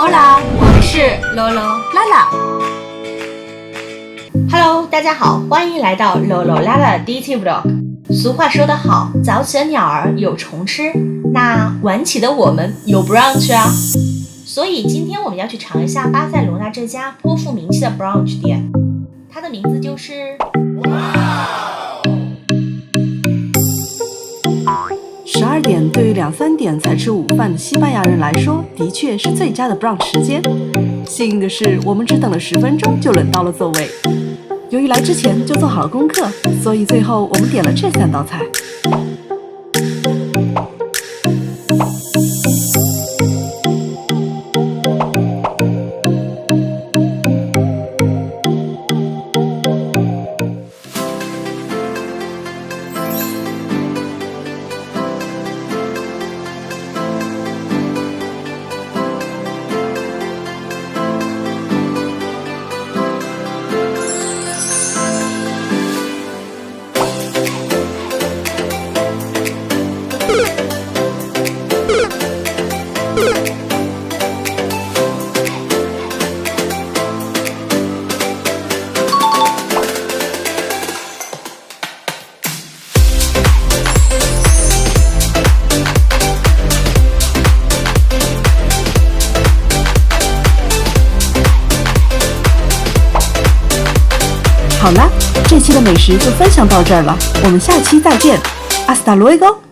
Hola，我们是 Lolo Lala。Hello， 大家好，欢迎来到 Lolo Lala 的第一期 vlog。俗话说得好，早起的鸟儿有虫吃，那晚起的我们有 brunch 啊。所以今天我们要去尝一下巴塞罗那这家颇负名气的 brunch 店，它的名字就是12点对于2、3点才吃午饭的西班牙人来说，的确是最佳的 brunch 时间。幸运的是，我们只等了10分钟就轮到了座位。由于来之前就做好了功课，所以最后我们点了这3道菜。好啦，这期的美食就分享到这儿了，我们下期再见，Hasta luego。